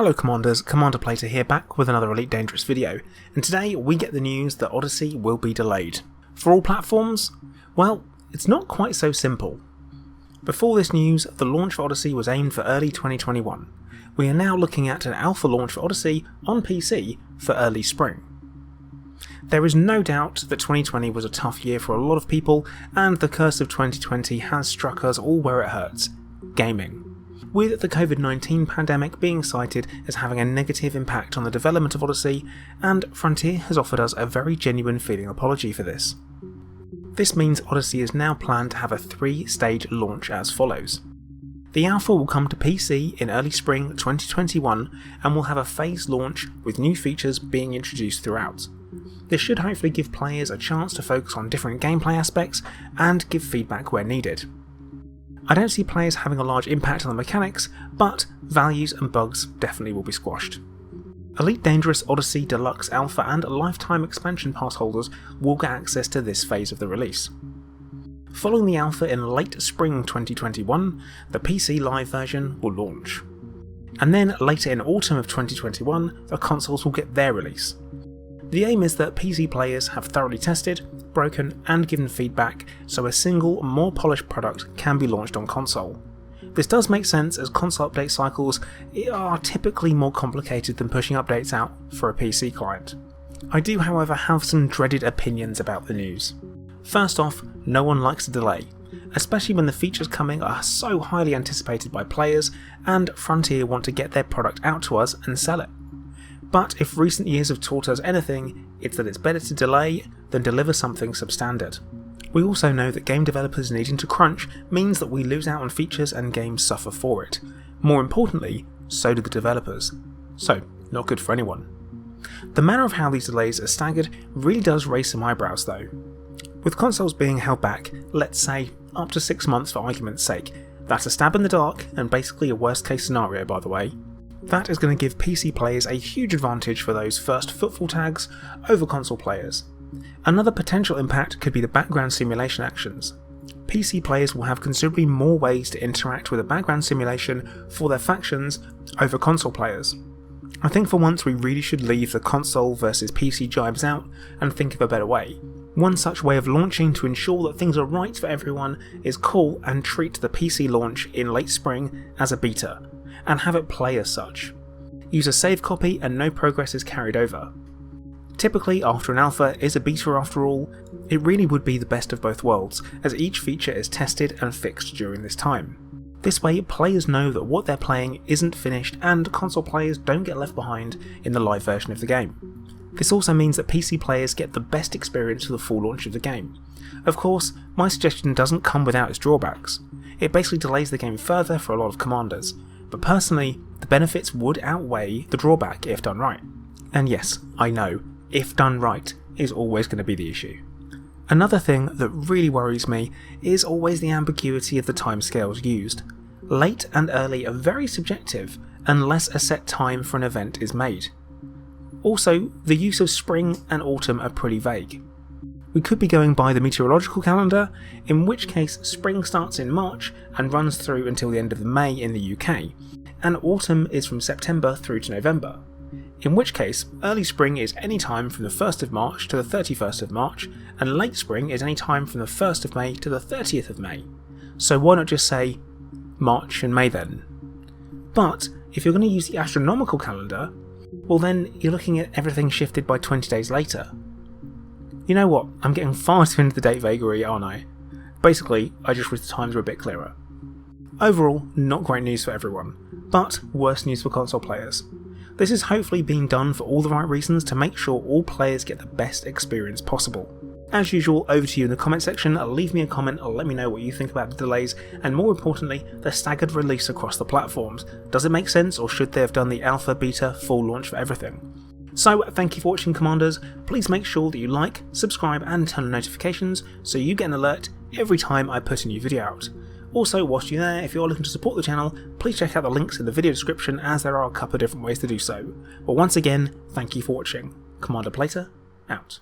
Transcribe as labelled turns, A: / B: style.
A: Hello Commanders, Commander Plater here, back with another Elite Dangerous video, and today we get the news that Odyssey will be delayed. For all platforms? Well, it's not quite so simple. Before this news, the launch for Odyssey was aimed for early 2021. We are now looking at an alpha launch for Odyssey on PC for early spring. There is no doubt that 2020 was a tough year for a lot of people, and the curse of 2020 has struck us all where it hurts: gaming. With the COVID-19 pandemic being cited as having a negative impact on the development of Odyssey, and Frontier has offered us a very genuine feeling apology for this. This means Odyssey is now planned to have a 3-stage launch as follows. The alpha will come to PC in early spring 2021 and will have a phased launch with new features being introduced throughout. This should hopefully give players a chance to focus on different gameplay aspects and give feedback where needed. I don't see players having a large impact on the mechanics, but values and bugs definitely will be squashed. Elite Dangerous Odyssey Deluxe Alpha and Lifetime Expansion Pass holders will get access to this phase of the release. Following the alpha in late spring 2021, the PC Live version will launch. And then later in autumn of 2021, the consoles will get their release. The aim is that PC players have thoroughly tested, broken and given feedback so a single, more polished product can be launched on console. This does make sense as console update cycles are typically more complicated than pushing updates out for a PC client. I do however have some dreaded opinions about the news. First off, no one likes a delay, especially when the features coming are so highly anticipated by players and Frontier want to get their product out to us and sell it. But if recent years have taught us anything, it's that it's better to delay than deliver something substandard. We also know that game developers needing to crunch means that we lose out on features and games suffer for it. More importantly, so do the developers. So, not good for anyone. The manner of how these delays are staggered really does raise some eyebrows though. With consoles being held back, let's say, up to 6 months for argument's sake, that's a stab in the dark and basically a worst case scenario by the way. That is going to give PC players a huge advantage for those first footfall tags over console players. Another potential impact could be the background simulation actions. PC players will have considerably more ways to interact with a background simulation for their factions over console players. I think for once we really should leave the console versus PC jibes out and think of a better way. One such way of launching to ensure that things are right for everyone is call and treat the PC launch in late spring as a beta, and have it play as such. Use a save copy and no progress is carried over. Typically after an alpha is a beta after all, it really would be the best of both worlds as each feature is tested and fixed during this time. This way players know that what they're playing isn't finished and console players don't get left behind in the live version of the game. This also means that PC players get the best experience for the full launch of the game. Of course, my suggestion doesn't come without its drawbacks. It basically delays the game further for a lot of commanders, but personally, the benefits would outweigh the drawback if done right. And yes, I know, if done right is always going to be the issue. Another thing that really worries me is always the ambiguity of the timescales used. Late and early are very subjective unless a set time for an event is made. Also, the use of spring and autumn are pretty vague. We could be going by the meteorological calendar, in which case spring starts in March and runs through until the end of May in the UK, and autumn is from September through to November. In which case, early spring is any time from the 1st of March to the 31st of March, and late spring is any time from the 1st of May to the 30th of May. So why not just say March and May then? But if you're going to use the astronomical calendar, well then you're looking at everything shifted by 20 days later. You know what, I'm getting far too into the date vagary, aren't I? Basically, I just wish the times were a bit clearer. Overall, not great news for everyone, but worse news for console players. This is hopefully being done for all the right reasons to make sure all players get the best experience possible. As usual, over to you in the comment section, leave me a comment and let me know what you think about the delays and more importantly, the staggered release across the platforms. Does it make sense or should they have done the alpha, beta, full launch for everything? So thank you for watching Commanders, please make sure that you like, subscribe and turn on notifications so you get an alert every time I put a new video out. Also, whilst you're there, if you're looking to support the channel, please check out the links in the video description as there are a couple of different ways to do so. But once again, thank you for watching. Commander Plater, out.